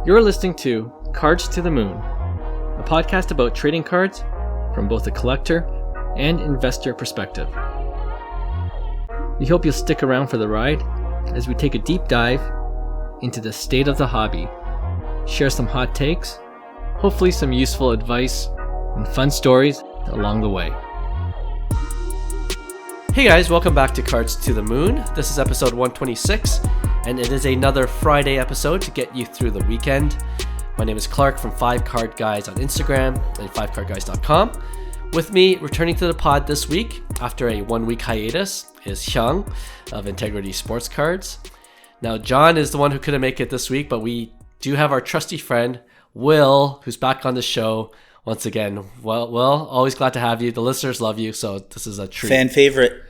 You're listening to Cards to the Moon, a podcast about trading cards from both a collector and investor perspective. We hope you'll stick around for the ride as we take a deep dive into the state of the hobby, share some hot takes, hopefully some useful advice, and fun stories along the way. Hey guys, welcome back to Cards to the Moon. This is episode 126, and it is another Friday episode to get you through the weekend. My name is Clark from 5 Card Guys on Instagram and 5cardguys.com. With me, returning to the pod this week after a 1-week hiatus, is Hyung of Integrity Sports Cards. Now, John is the one who couldn't make it this week, but we do have our trusty friend, Will, who's back on the show once again. Well, Will, always glad to have you. The listeners love you, so this is a treat. Fan favorite.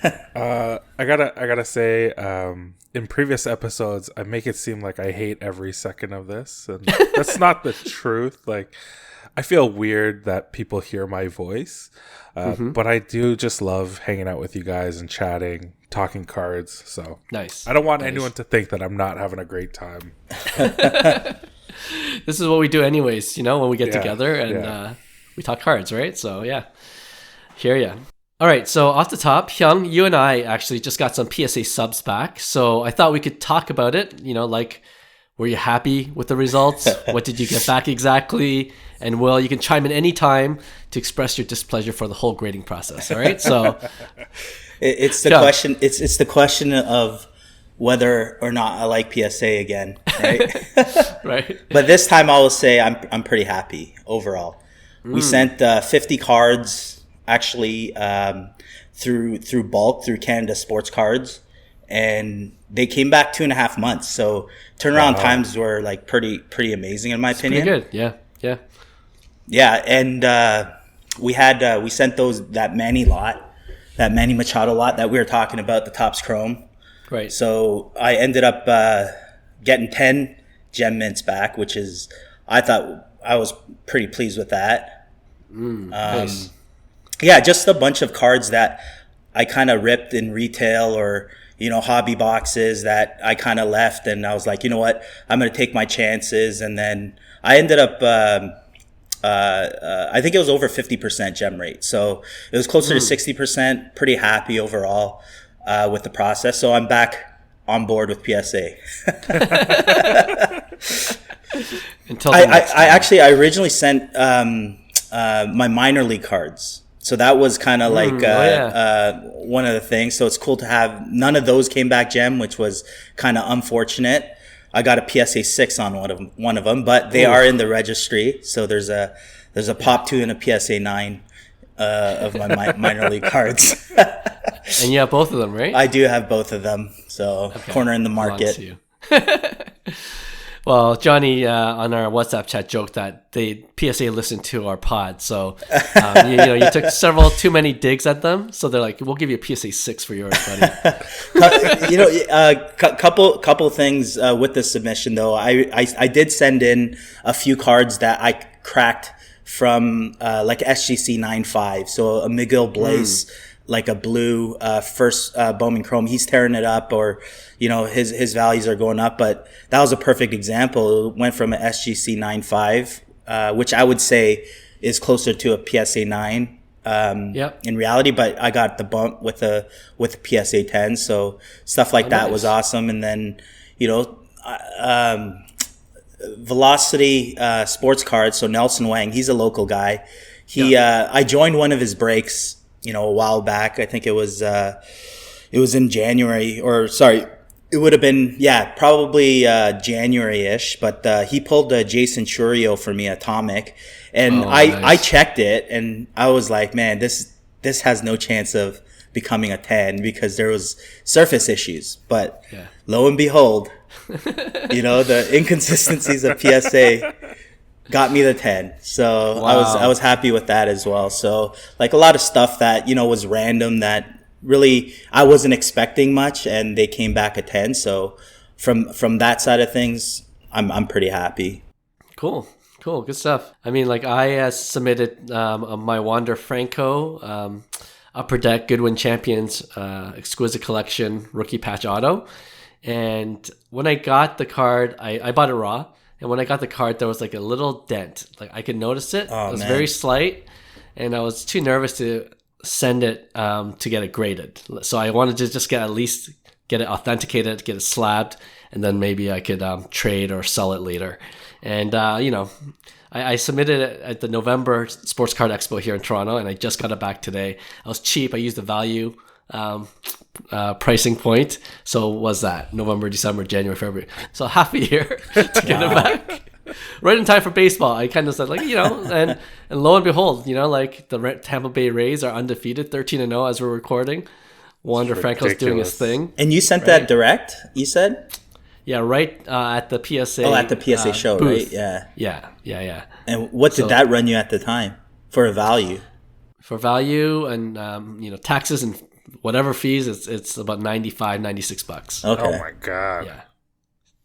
I gotta say, in previous episodes, I make it seem like I hate every second of this, and that's not the truth. Like, I feel weird that people hear my voice, but I do just love hanging out with you guys and chatting, talking cards. So nice. I don't want anyone to think that I'm not having a great time. This is what we do anyways, when we get together and we talk cards, right? So yeah, hear ya. All right, so off the top, Hyung, you and I actually just got some PSA subs back. So I thought we could talk about it, like, were you happy with the results? What did you get back exactly? And Will, you can chime in any time to express your displeasure for the whole grading process, all right? So it's the question. It's the question of whether or not I like PSA again, right? Right. But this time I will say I'm pretty happy overall. We sent 50 cards actually through bulk through Canada Sports Cards, and they came back 2.5 months. So turnaround times were like pretty amazing in my opinion. Pretty good, yeah. And we sent that Manny Machado lot that we were talking about, the Topps Chrome. Right. So I ended up getting 10 gem mints back, which is, I thought I was pretty pleased with that. Nice. Yeah, just a bunch of cards that I kind of ripped in retail or, hobby boxes that I kind of left. And I was like, you know what, I'm going to take my chances. And then I ended up, I think it was over 50% gem rate. So it was closer to 60%, pretty happy overall with the process. So I'm back on board with PSA. Until the I originally sent my minor league cards. So that was kind of like one of the things. So it's cool to have none of those came back gem, which was kind of unfortunate. I got a PSA 6 on one of them, but they are in the registry. So there's a Pop 2 and a PSA 9 of my minor league cards. And you have both of them, right? I do have both of them. So corner in the market. Well, Johnny on our WhatsApp chat joked that the PSA listened to our pod, so you took several too many digs at them, so they're like, "We'll give you a PSA 6 for yours, buddy." Couple things with the submission though. I did send in a few cards that I cracked from like SGC 9.5, so a Miguel Blaze. Like a blue first Bowman Chrome, he's tearing it up, or his values are going up. But that was a perfect example. It went from an SGC 9.5, which I would say is closer to a PSA 9 in reality. But I got the bump with a PSA 10, so stuff like that was awesome. And then Velocity Sports Cards. So Nelson Wang, he's a local guy. I joined one of his breaks. A while back. I think it was in January, it would have been, probably January-ish, but he pulled Jason Churio for me, Atomic, and nice. I checked it, and I was like, man, this has no chance of becoming a 10 because there was surface issues, but lo and behold, the inconsistencies of PSA got me the 10. So wow. I was happy with that as well. So like a lot of stuff that, was random that really I wasn't expecting much, and they came back a 10. So from that side of things, I'm pretty happy. Cool. Good stuff. I mean, like I submitted my Wander Franco Upper Deck Goodwin Champions Exquisite Collection Rookie Patch Auto. And when I got the card, I bought it raw. and when I got the card, there was like a little dent. Like I could notice it. Oh, It was man. very slight, and I was too nervous to send it to get it graded. So I wanted to just at least get it authenticated, get it slabbed, and then maybe I could trade or sell it later. And I submitted it at the November Sports Card Expo here in Toronto, and I just got it back today. I was cheap. I used the value pricing point. So was that November, December, January, February. So half a year to get it back. Right in time for baseball. I kind of said, and lo and behold, like the Tampa Bay Rays are undefeated, 13-0 as we're recording. Wander Franco's doing his thing. And you sent that direct, you said? Yeah, right at the PSA. Oh, at the PSA show, booth. right? Yeah. Yeah. And what did that run you at the time for a value? For value and taxes and whatever fees, it's about $95-$96. Okay. Oh my god. Yeah.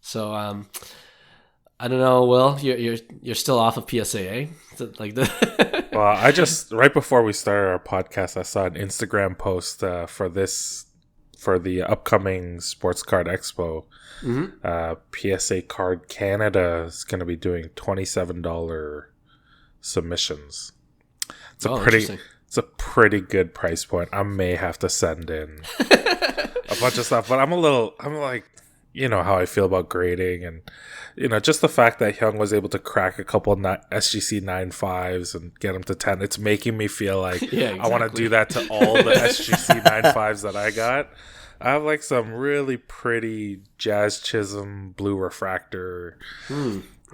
So I don't know, Will. You're still off of PSA, eh? Is it like the Well, I just right before we started our podcast, I saw an Instagram post for the upcoming Sports Card Expo. PSA Card Canada is going to be doing $27 submissions. It's a pretty good price point. I may have to send in a bunch of stuff, but I'm like, how I feel about grading, and just the fact that Hyung was able to crack a couple SGC 9.5s and get them to 10. It's making me feel like I want to do that to all the SGC 9.5s that I got. I have like some really pretty Jazz Chisholm blue refractor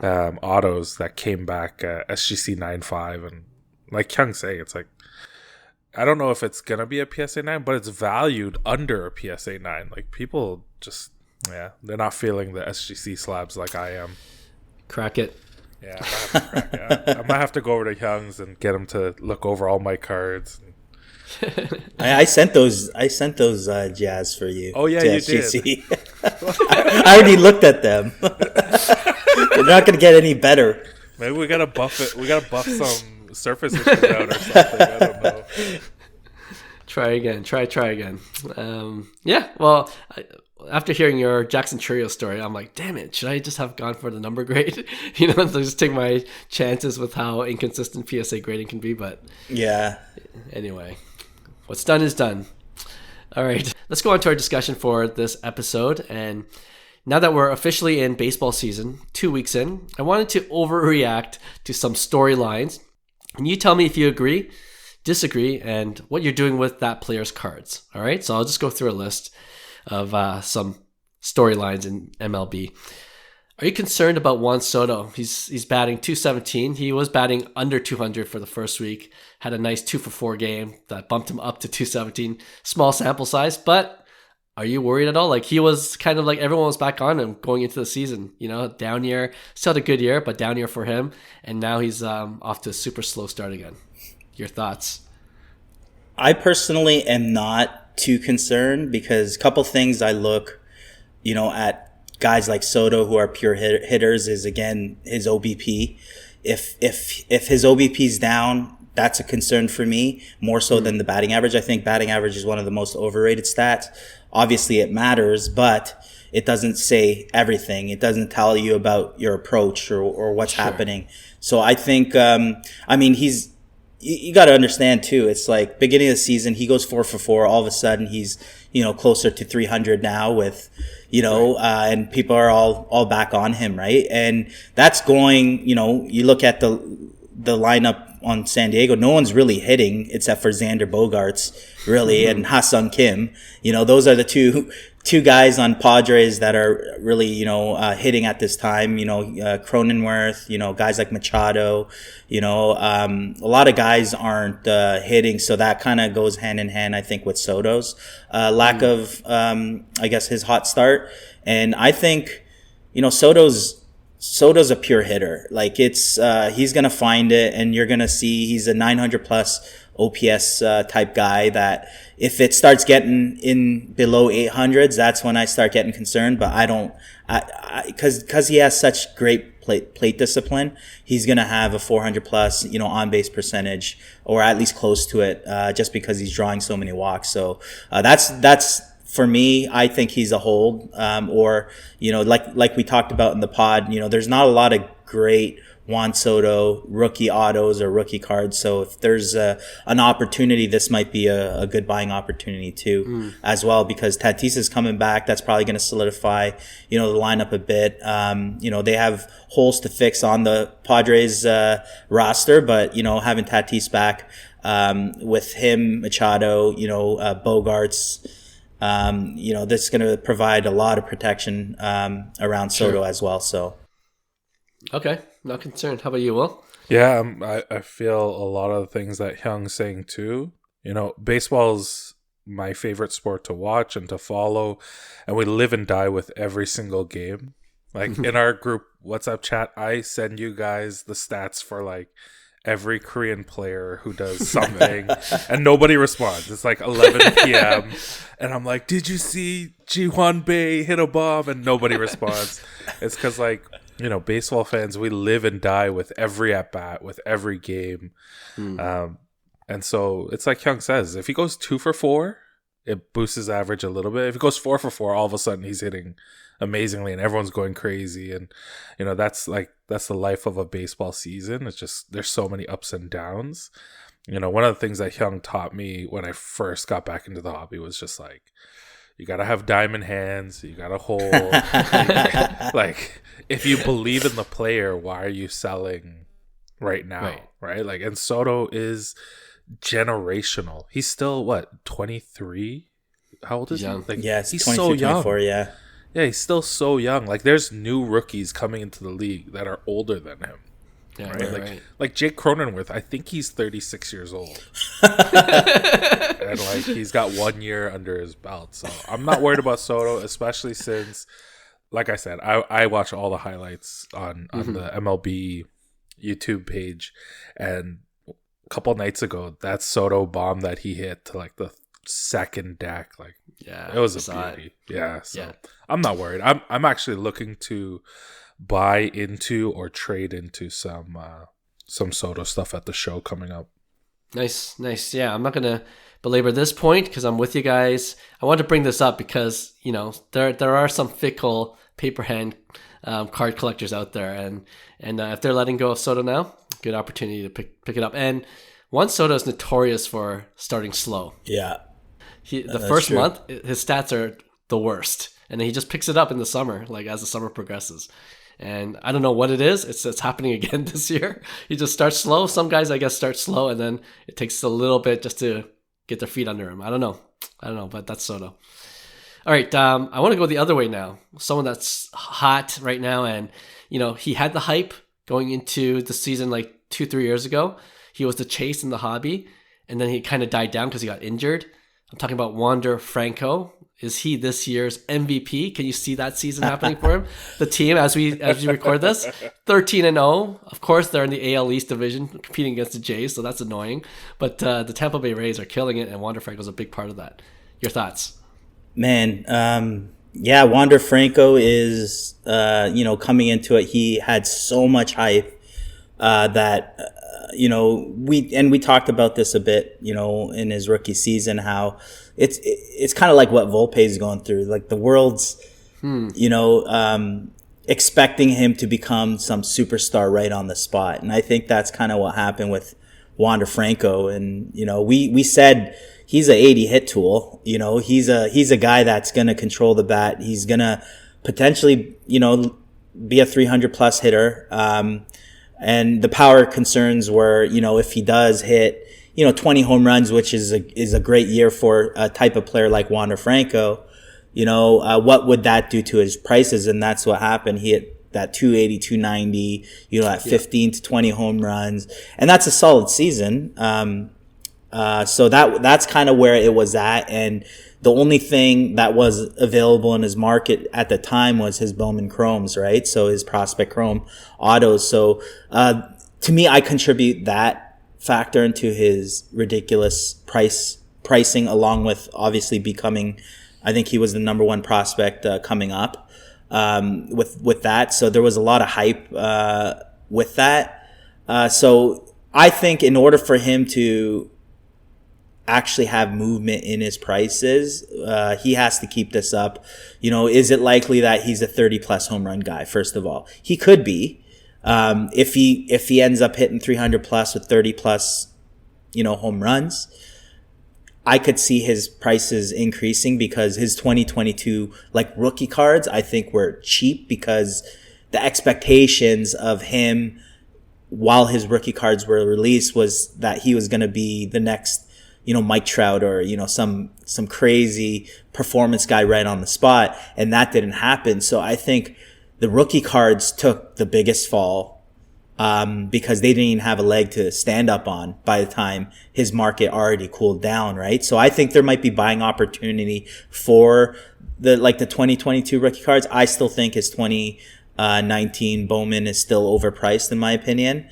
autos that came back SGC 9.5, and like Hyung say, it's like, I don't know if it's gonna be a PSA 9, but it's valued under a PSA 9. Like people just they're not feeling the SGC slabs like I am. crack it. Yeah, I might have to go over to Hyung's and get him to look over all my cards. I sent those Jazz for you. Oh yeah, to you SGC. did. I already looked at them. They're not gonna get any better. Maybe we gotta buff it. We gotta buff some surface issues out or something. I don't know. Try again. Try again. Well, after hearing your Jackson Churio story, I'm like, damn it, should I just have gone for the number grade? So just take my chances with how inconsistent PSA grading can be. But Yeah. anyway, what's done is done. All right, let's go on to our discussion for this episode. And now that we're officially in baseball season, 2 weeks in, I wanted to overreact to some storylines. And you tell me if you agree, disagree, and what you're doing with that player's cards. All right, so I'll just go through a list of some storylines in MLB. Are you concerned about Juan Soto? He's batting .217. He was batting under 200 for the first week. Had a nice 2-for-4 game that bumped him up to .217. Small sample size, but are you worried at all? Like he was kind of like everyone was back on him going into the season. Down year. Still had a good year, but down year for him. And now he's off to a super slow start again. Your thoughts? I personally am not too concerned because a couple things I look, at guys like Soto who are pure hitters is again his OBP. If his OBP is down, that's a concern for me more so than the batting average. I think batting average is one of the most overrated stats. Obviously, it matters, but it doesn't say everything. It doesn't tell you about your approach or what's happening. So I think, you got to understand too. It's like beginning of the season, he goes 4-for-4. All of a sudden, he's closer to 300 now with and people are all back on him, right? And that's going. You look at the lineup on San Diego. No one's really hitting except for Xander Bogaerts, really, and Ha-Seong Kim. Those are the two guys on Padres that are really, hitting at this time, Cronenworth, guys like Machado, a lot of guys aren't hitting. So that kind of goes hand in hand, I think, with Soto's lack of, his hot start. And I think, Soto's a pure hitter. Like he's going to find it and you're going to see he's a 900 plus OPS type guy that if it starts getting in below 800s, that's when I start getting concerned. But because he has such great plate discipline, he's going to have a 400 plus, on base percentage or at least close to it, just because he's drawing so many walks. So, that's for me, I think he's a hold. Or, like we talked about in the pod, there's not a lot of great Juan Soto rookie autos or rookie cards. So if there's an opportunity, this might be a good buying opportunity too, as well, because Tatis is coming back. That's probably going to solidify, the lineup a bit. They have holes to fix on the Padres roster, but, having Tatis back, with him, Machado, Bogarts, this is going to provide a lot of protection around Soto as well. So, okay, not concerned. How about you, Will? Yeah, I feel a lot of the things that Hyung's saying too. Baseball's my favorite sport to watch and to follow, and we live and die with every single game. Like in our group WhatsApp chat, I send you guys the stats for like every Korean player who does something and nobody responds. It's like 11 p.m. and I'm like, did you see Ji-hwan Bae hit a bomb? And nobody responds. It's because baseball fans, we live and die with every at-bat, with every game. And so it's like Hyung says, if he goes 2 for 4, it boosts his average a little bit. If he goes 4 for 4, all of a sudden he's hitting amazingly and everyone's going crazy. And, that's the life of a baseball season. It's just, there's so many ups and downs. One of the things that Hyung taught me when I first got back into the hobby was just like, you got to have diamond hands. You got to hold. Like, if you believe in the player, why are you selling right now? Right? Like, and Soto is generational. He's still, 23? How old is he? Like, he's so young. Yeah. Yeah, he's still so young. Like, there's new rookies coming into the league that are older than him. Yeah, right? Like Jake Cronenworth, I think he's 36 years old. And he's got 1 year under his belt. So I'm not worried about Soto, especially since, like I said, I watch all the highlights on the MLB YouTube page. And a couple nights ago, that Soto bomb that he hit to the second deck, it was a beauty. Yeah, so I'm not worried. I'm actually looking to buy into or trade into some Soto stuff at the show coming up. Nice. Yeah, I'm not gonna belabor this point because I'm with you guys. I want to bring this up because there are some fickle paper hand card collectors out there, and if they're letting go of Soto now, good opportunity to pick it up. And Juan Soto is notorious for starting slow. Yeah. The first month, his stats are the worst. And then he just picks it up in the summer, as the summer progresses. And I don't know what it is. It's happening again this year. He just starts slow. Some guys, I guess, start slow, and then it takes a little bit just to get their feet under him. I don't know, but that's Soto. All right, I want to go the other way now. Someone that's hot right now, and, he had the hype going into the season 2-3 years ago. He was the chase in the hobby, and then he kind of died down because he got injured. I'm talking about Wander Franco. Is he this year's MVP? Can you see that season happening for him? The team, as we record this, 13-0. Of course, they're in the AL East division competing against the Jays, so that's annoying. But the Tampa Bay Rays are killing it, and Wander Franco's a big part of that. Your thoughts? Man, Wander Franco is, coming into it, he had so much hype that we talked about this a bit, in his rookie season, how it's kind of like what Volpe is going through. Like the world's, expecting him to become some superstar right on the spot. And I think that's kind of what happened with Wander Franco. And, we said he's a 80 hit tool. He's a guy that's going to control the bat. He's going to potentially, be a 300 plus hitter. And the power concerns were, if he does hit, 20 home runs, which is a great year for a type of player like Wander Franco, what would that do to his prices? And that's what happened. He hit that 280, 290, at 15 to 20 home runs. And that's a solid season. So that's kind of where it was at. And the only thing that was available in his market at the time was his Bowman Chromes, right? So his Prospect Chrome autos. So, to me, I contribute that factor into his ridiculous pricing, along with obviously becoming, I think he was the number one prospect, coming up, with that. So there was a lot of hype, with that. So I think in order for him to actually have movement in his prices, he has to keep this up. Is it likely that he's a 30 plus home run guy? First of all, he could be. If he ends up hitting 300 plus with 30 plus, home runs, I could see his prices increasing because his 2022 rookie cards, I think, were cheap because the expectations of him while his rookie cards were released was that he was going to be the next, Mike Trout or, some crazy performance guy right on the spot. And that didn't happen. So I think the rookie cards took the biggest fall because they didn't even have a leg to stand up on by the time his market already cooled down, right? So I think there might be buying opportunity for the 2022 rookie cards. I still think his 2019 Bowman is still overpriced in my opinion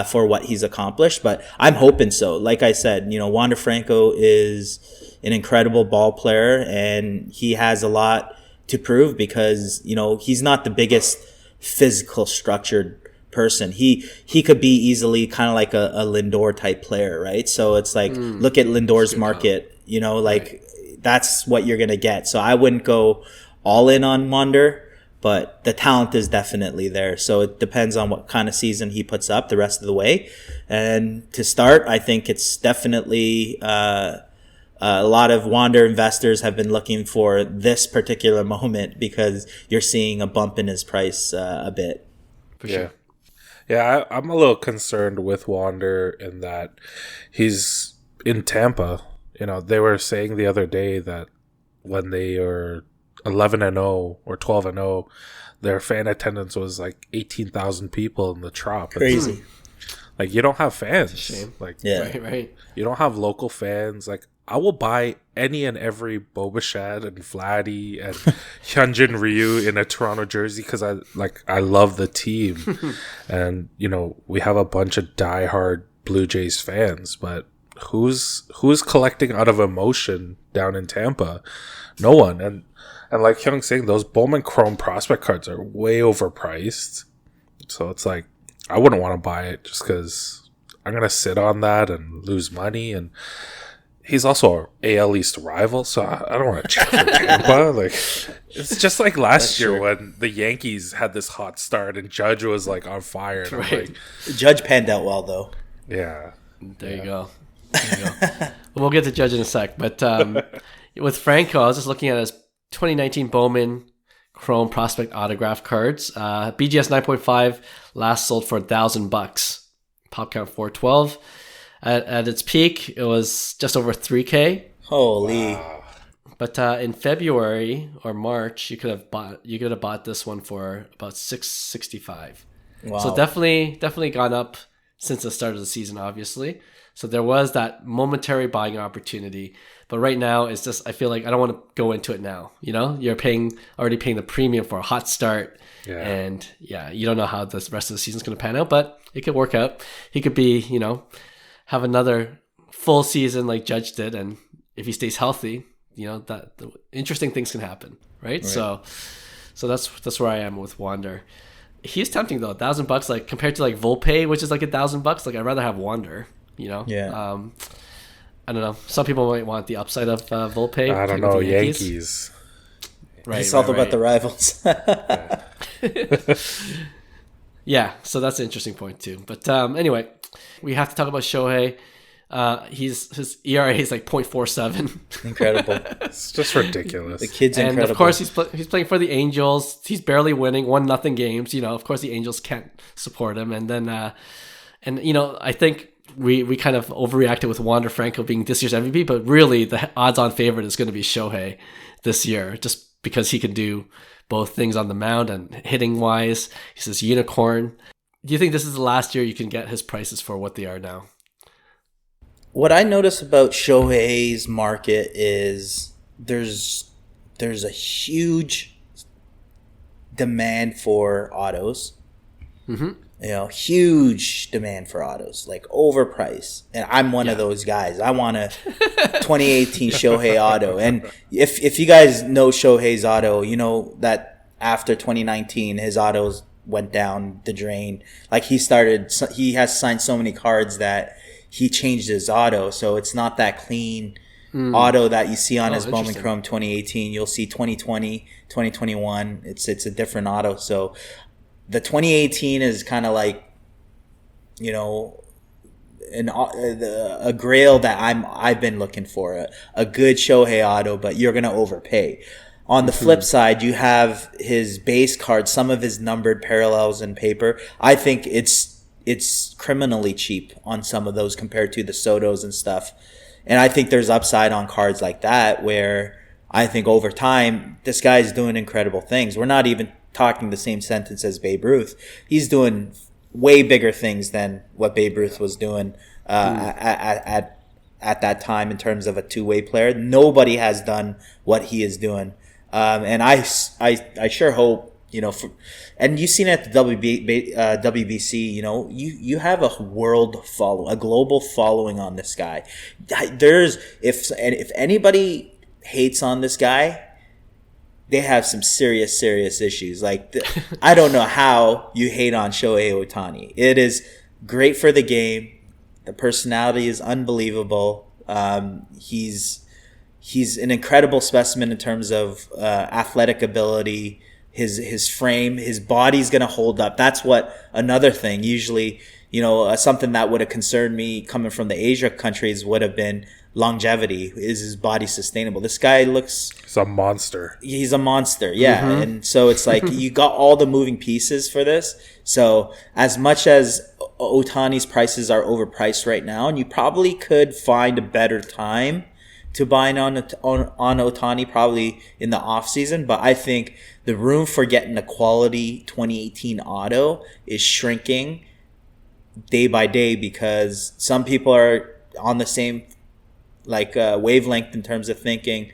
for what he's accomplished, but I'm hoping so. Like I said, Wander Franco is an incredible ball player and he has a lot to prove because, he's not the biggest physical structured person. He could be easily kind of like a Lindor type player, right? So it's look at Lindor's market, right. That's what you're going to get. So I wouldn't go all in on Wander, but the talent is definitely there. So it depends on what kind of season he puts up the rest of the way. And to start, I think it's definitely, a lot of Wander investors have been looking for this particular moment because you're seeing a bump in his price a bit. For sure. Yeah, I'm a little concerned with Wander in that he's in Tampa. They were saying the other day that when they are 11-0 or 12-0, their fan attendance was 18,000 people in the Trop. Crazy. You don't have fans. It's a shame. Yeah. Right. You don't have local fans. I will buy any and every Boba and Vladdy and Hyunjin Ryu in a Toronto jersey because I love the team. And, we have a bunch of diehard Blue Jays fans, but who's collecting out of emotion down in Tampa? No one. And like Hyung's saying, those Bowman Chrome prospect cards are way overpriced. So it's I wouldn't want to buy it just because I'm going to sit on that and lose money. And he's also an AL East rival, so I don't want to cheer for Tampa. It's just like last year when the Yankees had this hot start and Judge was on fire. And right. Judge panned out well, though. Yeah. There you go. We'll get to Judge in a sec, but with Franco, I was just looking at his 2019 Bowman Chrome prospect autograph cards. BGS 9.5 last sold for $1,000. Pop count 412. At its peak, it was just over 3K. Holy! Wow. But in February or March, you could have bought this one for about $665. Wow. So definitely gone up since the start of the season, obviously. So there was that momentary buying opportunity. But right now, it's just I feel like I don't want to go into it now. You're already paying the premium for a hot start, and you don't know how the rest of the season's going to pan out. But it could work out. He could be have another full season like Judge did, and if he stays healthy, that the interesting things can happen, right? So that's where I am with Wander. He's tempting though, $1,000 compared to Volpe, which is $1,000. I'd rather have Wander, Yeah. I don't know. Some people might want the upside of Volpe. I don't know, Yankees. Right. It's all about the rivals. Yeah, so that's an interesting point too. But anyway, we have to talk about Shohei. His ERA is 0.47. Incredible. It's just ridiculous. The kid's incredible. And of course, he's playing for the Angels. He's barely winning 1-0 games. Of course, the Angels can't support him. And then, I think we kind of overreacted with Wander Franco being this year's MVP, but really the odds-on favorite is going to be Shohei this year, just because he can do both things on the mound and hitting wise. He's this unicorn. Do you think this is the last year you can get his prices for what they are now? What I notice about Shohei's market is there's a huge demand for autos. Mm-hmm. Huge demand for autos, overpriced. And I'm one of those guys. I want a 2018 Shohei auto. And if you guys know Shohei's auto, you know that after 2019, his autos went down the drain. He has signed so many cards that he changed his auto, so it's not that clean auto that you see on his Bowman interesting. Chrome 2018. You'll see 2020, 2021. It's a different auto. So the 2018 is kind of like, you know, a grail that I've been looking for, a good Shohei auto, but you're gonna overpay. On the flip side, you have his base card, some of his numbered parallels in paper. I think it's criminally cheap on some of those compared to the Sotos and stuff. And I think there's upside on cards like that where I think over time, this guy's doing incredible things. We're not even talking the same sentence as Babe Ruth. He's doing way bigger things than what Babe Ruth was doing at that time in terms of a two-way player. Nobody has done what he is doing. And I sure hope, you know, and you've seen it at the WBC, you know, you have a a global following on this guy. If anybody hates on this guy, they have some serious issues. Like, I don't know how you hate on Shohei Ohtani. It is great for the game. The personality is unbelievable. He's an incredible specimen in terms of athletic ability. His frame, his body's going to hold up. That's what another thing. Usually, you know, something that would have concerned me coming from the Asia countries would have been longevity. Is his body sustainable? This guy looks... He's a monster. He's a monster, yeah. And so it's like you got all the moving pieces for this. So as much as Ohtani's prices are overpriced right now, and you probably could find a better time to buy on Ohtani probably in the off season, but I think the room for getting a quality 2018 auto is shrinking day by day because some people are on the same wavelength in terms of thinking,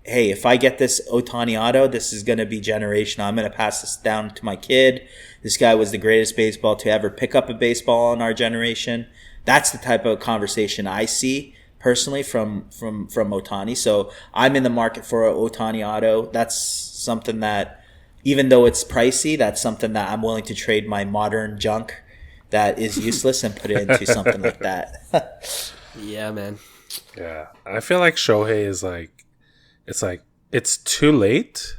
hey, if I get this Ohtani auto, this is going to be generational. I'm going to pass this down to my kid. This guy was the greatest baseball to ever pick up a baseball in our generation. That's the type of conversation I see personally from Ohtani. So I'm in the market for an Ohtani auto. That's something that, even though it's pricey, that's something that I'm willing to trade my modern junk that is useless and put it into something like that. Yeah, man. Yeah. I feel like Shohei is it's too late,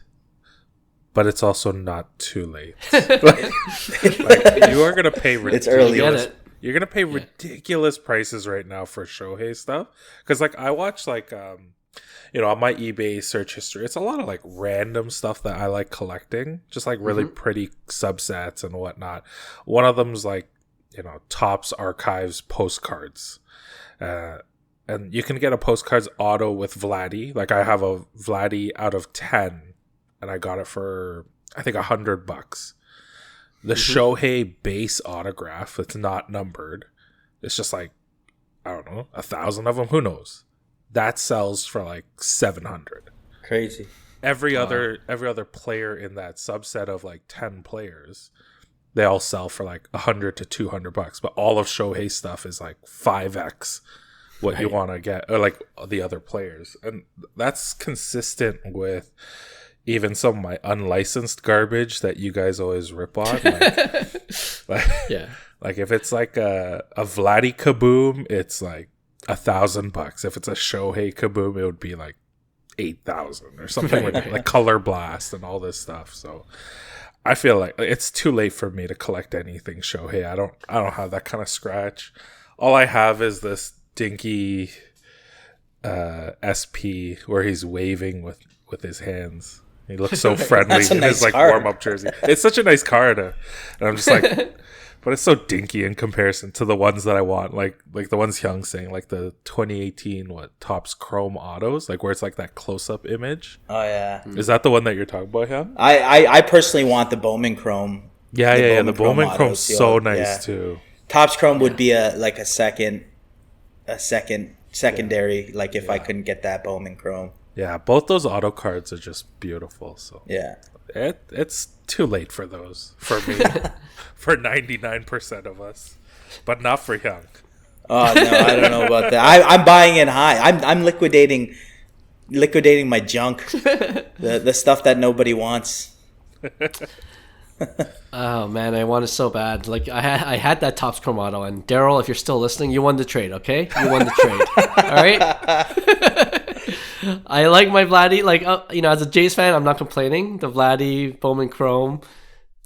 but it's also not too late. like you are going to pay ridiculous. It's early. Get it. You're going to pay ridiculous prices right now for Shohei stuff. Because, like, I watch, like, you know, on my eBay search history, it's a lot of, like, random stuff that I like collecting. Just, like, really pretty subsets and whatnot. One of them's, like, you know, Topps Archives postcards. And you can get a postcards auto with Vladdy. Like, I have a Vladdy out of 10. And I got it for, I think, $100. The Shohei base autograph, it's not numbered. It's just like, I don't know, 1,000 of them. Who knows? That sells for like 700. Crazy. Every other player in that subset of like 10 players, they all sell for like $100 to $200. But all of Shohei stuff is like 5x what you want to get, or like the other players, and that's consistent with even some of my unlicensed garbage that you guys always rip on. Yeah. Like if it's like a Vladdy Kaboom, it's like $1,000. If it's a Shohei Kaboom, it would be like 8,000 or something like Color Blast and all this stuff. So I feel like it's too late for me to collect anything Shohei. I don't have that kind of scratch. All I have is this dinky SP where he's waving with his hands. He looks so friendly in his like warm-up jersey. It's such a nice card, and I'm just like, but it's so dinky in comparison to the ones that I want, like the ones Hyung's saying, like the 2018 Topps Chrome autos, like where it's like that close-up image. Oh yeah, is that the one that you're talking about, Hyung? I personally want the Bowman Chrome. Yeah. The Bowman Chrome's so nice too. Topps Chrome would be a secondary, like if I couldn't get that Bowman Chrome. Yeah, both those auto cards are just beautiful. So yeah, it's too late for those for me, for 99% of us, but not for Hyung. Oh no, I don't know about that. I'm buying it high. I'm liquidating my junk, the stuff that nobody wants. Oh man, I want it so bad. Like I had that Topps Chrome auto, and Daryl, if you're still listening, you won the trade. Okay, you won the trade. All right. I like my Vladdy. Like as a Jays fan, I'm not complaining. The Vladdy Bowman Chrome,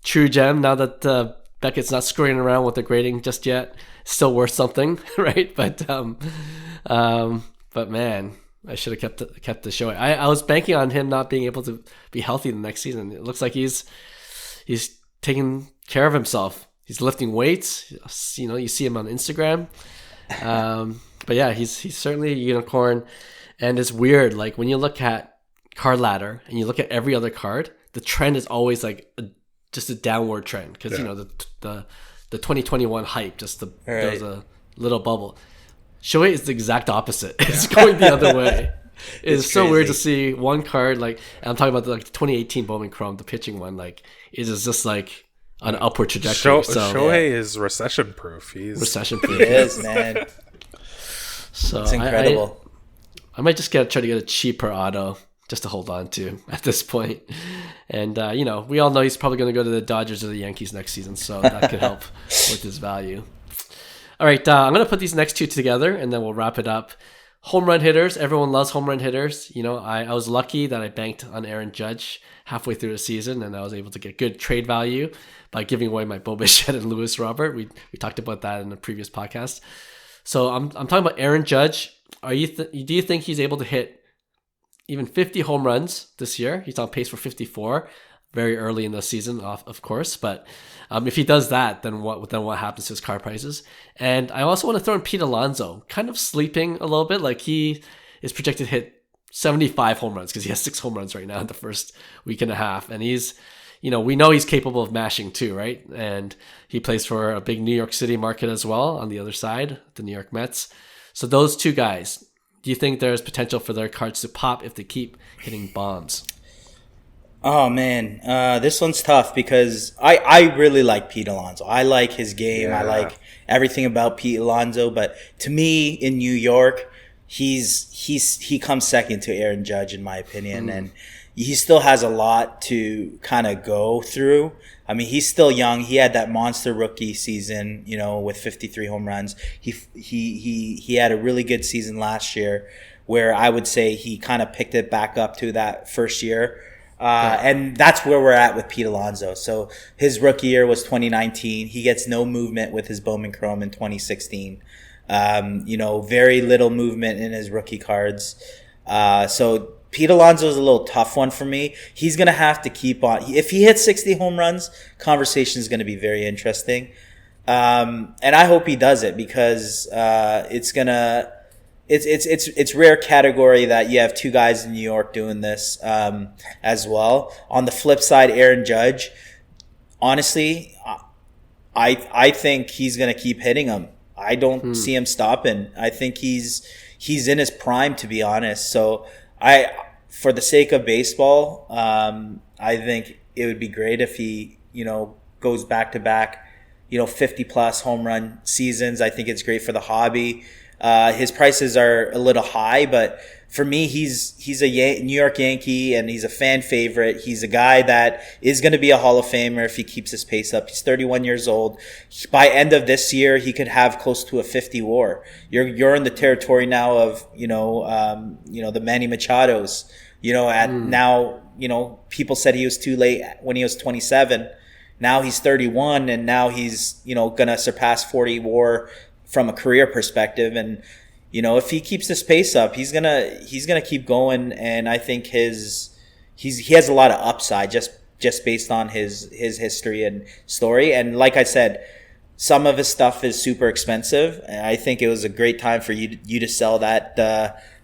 true gem. Now that Beckett's not screwing around with the grading just yet, still worth something, right? But man, I should have kept the Shohei. I was banking on him not being able to be healthy the next season. It looks like he's taking care of himself. He's lifting weights. You see him on Instagram. But yeah, he's certainly a unicorn. And it's weird. Like when you look at card ladder and you look at every other card, the trend is always like just a downward trend because the 2021 hype there was a little bubble. Shohei is the exact opposite. It's going the other way. It's so weird to see one card like I'm talking about the 2018 Bowman Chrome, the pitching one. Like it is just like an upward trajectory. Shohei is recession proof. He's recession proof. He is, man. So it's incredible. I might just try to get a cheaper auto just to hold on to at this point. And we all know he's probably going to go to the Dodgers or the Yankees next season, so that could help with his value. All right, I'm going to put these next two together, and then we'll wrap it up. Home run hitters. Everyone loves home run hitters. I was lucky that I banked on Aaron Judge halfway through the season, and I was able to get good trade value by giving away my Bo Bichette and Lewis Robert. We talked about that in the previous podcast. So I'm talking about Aaron Judge. Do you think he's able to hit even 50 home runs this year? He's on pace for 54. Very early in the season, of course, but if he does that, then what happens to his car prices? And I also want to throw in Pete Alonso, kind of sleeping a little bit. Like he is projected to hit 75 home runs because he has 6 home runs right now in the first week and a half, and he's, we know he's capable of mashing too, right? And he plays for a big New York City market as well on the other side, the New York Mets. So those two guys, do you think there's potential for their cards to pop if they keep hitting bombs? Oh man, this one's tough because I really like Pete Alonso. I like his game. Yeah. I like everything about Pete Alonso. But to me, in New York, he comes second to Aaron Judge in my opinion, and he still has a lot to kind of go through. I mean, he's still young. He had that monster rookie season, with 53 home runs. He had a really good season last year, where I would say he kind of picked it back up to that first year. And that's where we're at with Pete Alonso. So his rookie year was 2019. He gets no movement with his Bowman Chrome in 2016. Very little movement in his rookie cards. So Pete Alonso is a little tough one for me. He's going to have to keep on. If he hits 60 home runs, conversation is going to be very interesting. And I hope he does it because it's rare category that you have two guys in New York doing this as well. On the flip side, Aaron Judge, honestly, I think he's going to keep hitting them. I don't see him stopping. I think he's in his prime, to be honest. So for the sake of baseball, I think it would be great if he, goes back to back, 50 plus home run seasons. I think it's great for the hobby. His prices are a little high, but for me, he's a New York Yankee and he's a fan favorite. He's a guy that is going to be a Hall of Famer if he keeps his pace up. He's 31 years old. By end of this year, he could have close to a 50 WAR. You're in the territory now of the Manny Machados. Now people said he was too late when he was 27. Now he's 31, and now he's gonna surpass 40 WAR from a career perspective. And if he keeps this pace up, he's gonna keep going. And I think he has a lot of upside just based on his history and story. And like I said, some of his stuff is super expensive. And I think it was a great time for you to sell that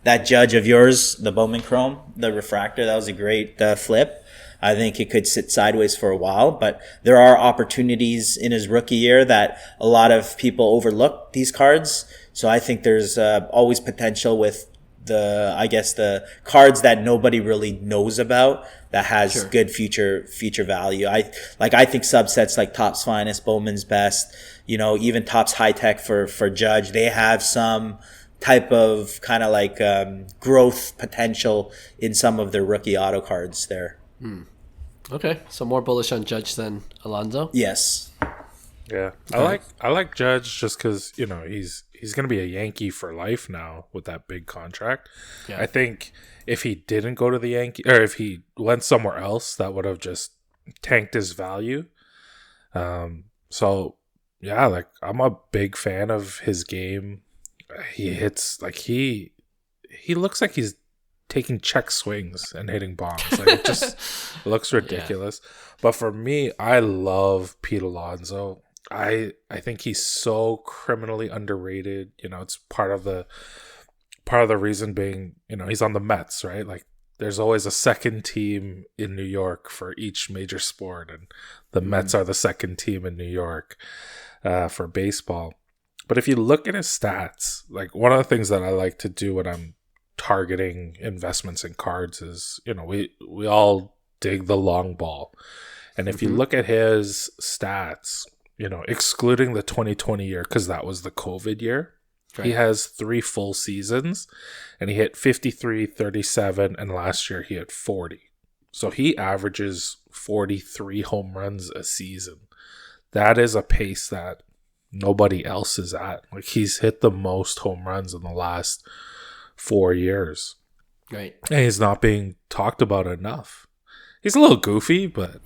Judge of yours, the Bowman Chrome, the refractor. That was a great flip. I think it could sit sideways for a while, but there are opportunities in his rookie year that a lot of people overlook these cards. So I think there's always potential with the cards that nobody really knows about that has good future value. I think subsets like Topps Finest, Bowman's Best, even Topps High Tech for Judge, they have some type of kind of like growth potential in some of their rookie auto cards there. Okay, so more bullish on Judge than Alonso. Yes. Yeah, I like Judge just because he's gonna be a Yankee for life now with that big contract. Yeah. I think if he didn't go to the Yankee, or if he went somewhere else, that would have just tanked his value. So yeah, like I'm a big fan of his game. He hits like he looks like he's taking check swings and hitting bombs. Like it just looks ridiculous. Yeah. But for me, I love Pete Alonso. I think he's so criminally underrated. It's part of the reason being, he's on the Mets, right? Like there's always a second team in New York for each major sport, and the Mets are the second team in New York for baseball. But if you look at his stats, like one of the things that I like to do when I'm targeting investments in cards is, we all dig the long ball. And if you look at his stats, excluding the 2020 year, because that was the COVID year, right. He has 3 full seasons and he hit 53, 37, and last year he hit 40. So he averages 43 home runs a season. That is a pace that nobody else is at. Like he's hit the most home runs in the last 4 years. Right. And he's not being talked about enough. He's a little goofy, but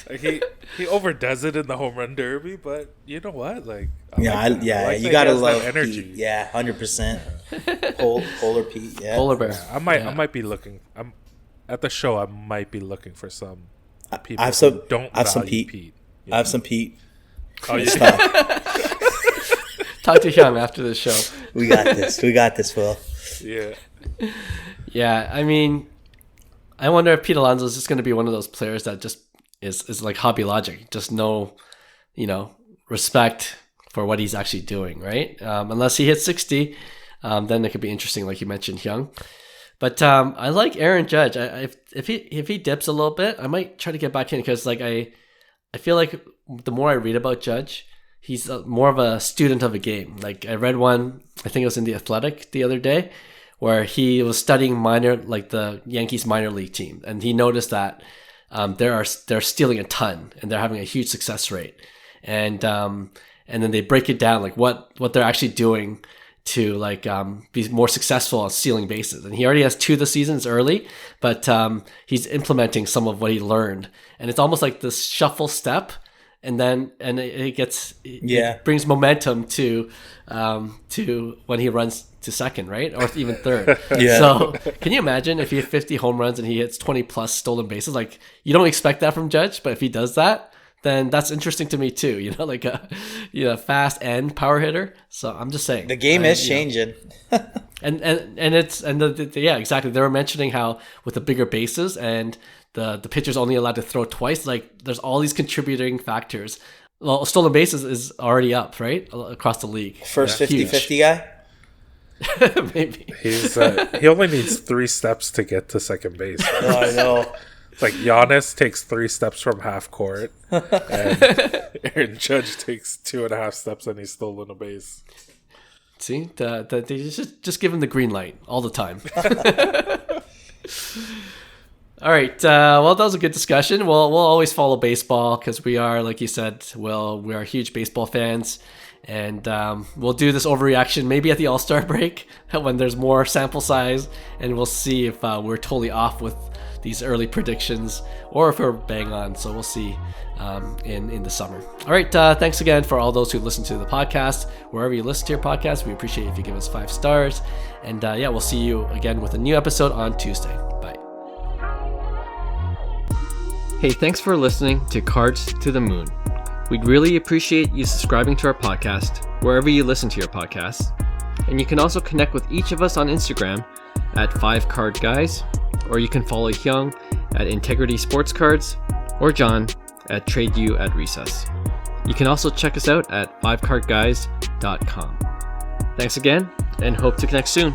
like he overdoes it in the home run derby, but you know what? Like you gotta love energy. Pete. Yeah, 100%. Polar Pete. Yeah, polar bear. Yeah, I might be looking. I'm at the show. I might be looking for some people. I have some Pete. I have some Pete. Oh, yeah. Talk to Hyung after the show. We got this, Will. Yeah. Yeah, I mean, I wonder if Pete Alonso is just going to be one of those players that just is like hobby logic, just no, respect for what he's actually doing, right? Unless he hits 60, then it could be interesting, like you mentioned, Hyung. But I like Aaron Judge. If he dips a little bit, I might try to get back in because like I feel like the more I read about Judge, he's more of a student of a game. Like I read one, I think it was in The Athletic the other day, where he was studying the Yankees minor league team, and he noticed that they're stealing a ton and they're having a huge success rate, and then they break it down like what they're actually doing to like be more successful on stealing bases. And he already has 2 this season. It's early, but he's implementing some of what he learned, and it's almost like this shuffle step. And then it brings momentum to when he runs to second, right? Or even third. Yeah. So can you imagine if he had 50 home runs and he hits 20 plus stolen bases? Like you don't expect that from Judge, but if he does that, then that's interesting to me too. Like a fast and power hitter. So I'm just saying the game is changing. Yeah, exactly. They were mentioning how with the bigger bases and the pitcher's only allowed to throw twice. Like there's all these contributing factors. Well, stolen bases is already up, right? Across the league. First 50-50 guy? Maybe. He only needs 3 steps to get to second base. Oh, I know. It's like Giannis takes 3 steps from half court, and Aaron Judge takes 2.5 steps and he's stolen a base. See, they just give him the green light all the time. All right. Well, that was a good discussion. We'll always follow baseball because we are, like you said, we are huge baseball fans. And we'll do this overreaction maybe at the All-Star break when there's more sample size. And we'll see if we're totally off with these early predictions or if we're bang on. So we'll see in the summer. All right. Thanks again for all those who listen to the podcast. Wherever you listen to your podcast, we appreciate if you give us 5 stars. And we'll see you again with a new episode on Tuesday. Bye. Hey, thanks for listening to Cards to the Moon. We'd really appreciate you subscribing to our podcast wherever you listen to your podcasts. And you can also connect with each of us on Instagram at 5cardguys, or you can follow Hyung at Integrity Sports Cards or John at TradeU at Recess. You can also check us out at 5cardguys.com. Thanks again, and hope to connect soon.